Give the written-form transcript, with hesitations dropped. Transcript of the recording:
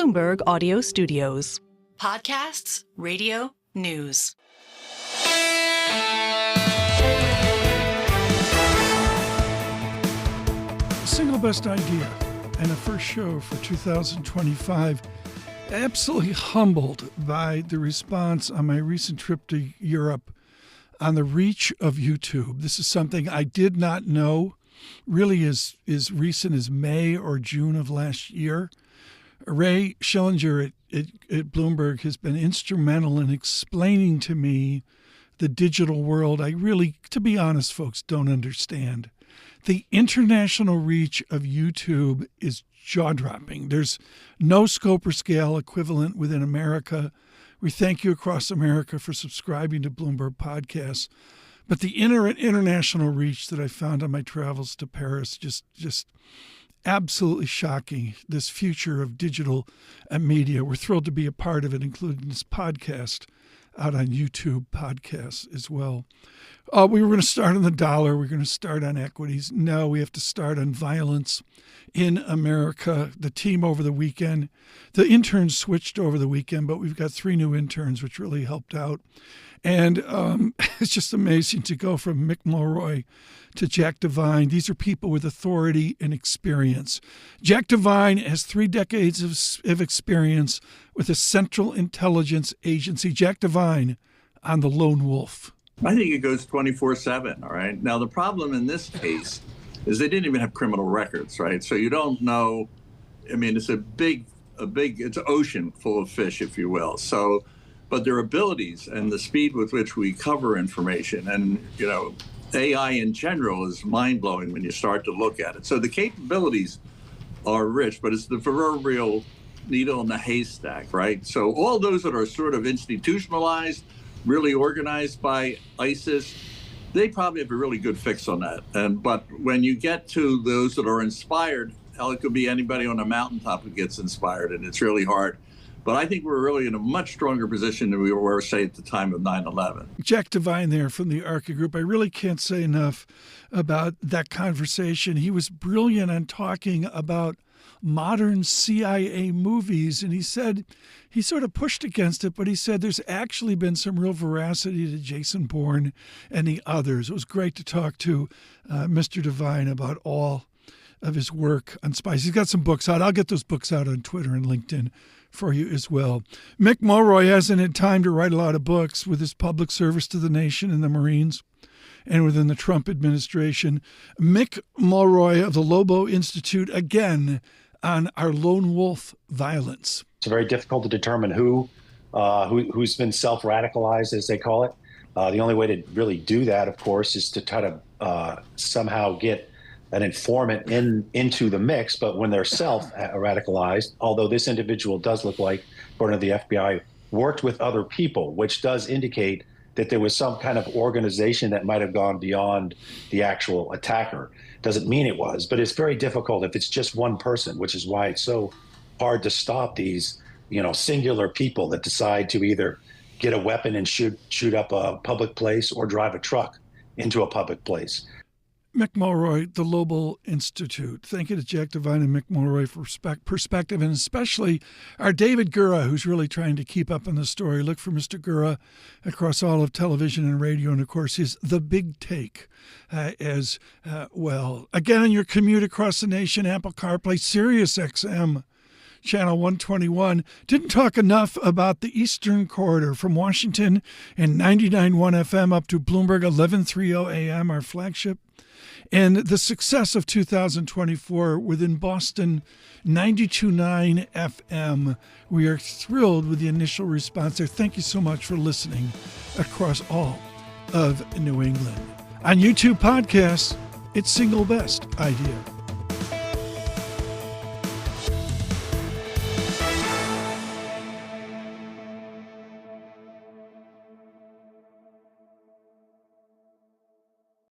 Bloomberg Audio Studios. Podcasts, radio, news. Single best idea and a first show for 2025. Absolutely humbled by the response on my recent trip to Europe on the reach of YouTube. This is something I did not know really as recent as May or June of last year. Ray Schillinger at Bloomberg has been instrumental in explaining to me the digital world I really, to be honest, folks, don't understand. The international reach of YouTube is jaw-dropping. There's no scope or scale equivalent within America. We thank you across America for subscribing to Bloomberg Podcasts. But the international reach that I found on my travels to Paris, just absolutely shocking. This future of digital media. We're thrilled to be a part of it, including this podcast out on YouTube podcasts as well. We were going to start on the dollar. We're going to start on equities. No, we have to start on violence in America. The team over the weekend, the interns switched over the weekend, but we've got 3 new interns, which really helped out. And it's just amazing to go from Mick Mulroy to Jack Devine. These are people with authority and experience. Jack Devine has 3 decades of experience with a Central Intelligence Agency. Jack Devine on the Lone Wolf. I think it goes 24/7, all right? Now, the problem in this case is they didn't even have criminal records, right? So you don't know. I mean, it's it's an ocean full of fish, if you will. So, but their abilities and the speed with which we cover information and, AI in general is mind-blowing when you start to look at it. So the capabilities are rich, but it's the proverbial needle in the haystack, right? So all those that are sort of institutionalized, really organized by ISIS, they probably have a really good fix on that. But when you get to those that are inspired, hell, it could be anybody on a mountaintop who gets inspired, and it's really hard. But I think we're really in a much stronger position than we were, say, at the time of 9/11. Jack Devine there from the Arca Group. I really can't say enough about that conversation. He was brilliant on talking about modern CIA movies, and he said he sort of pushed against it, but he said there's actually been some real veracity to Jason Bourne and the others. It was great to talk to Mr. Devine about all of his work on spies. He's got some books out. I'll get those books out on Twitter and LinkedIn for you as well. Mick Mulroy hasn't had time to write a lot of books with his public service to the nation and the Marines and within the Trump administration. Mick Mulroy of the Lobo Institute, again, on our lone wolf violence. It's very difficult to determine who's been self-radicalized, as they call it. The only way to really do that, of course, is to try to somehow get an informant into the mix. But when they're self-radicalized, although this individual does look like, according to the FBI, worked with other people, which does indicate that there was some kind of organization that might have gone beyond the actual attacker. Doesn't mean it was, but it's very difficult if it's just one person, which is why it's so hard to stop these, singular people that decide to either get a weapon and shoot up a public place or drive a truck into a public place. Mick Mulroy, the Lobo Institute. Thank you to Jack Devine and Mick Mulroy for perspective, and especially our David Gura, who's really trying to keep up on the story. Look for Mr. Gura across all of television and radio, and of course his The Big Take as well. Again, on your commute across the nation, Apple CarPlay, Sirius XM, Channel 121. Didn't talk enough about the Eastern Corridor from Washington and 99.1 FM up to Bloomberg 1130 AM, our flagship. And the success of 2024 within Boston 92.9 FM. We are thrilled with the initial response there. Thank you so much for listening across all of New England. On YouTube podcasts, it's Single Best Idea.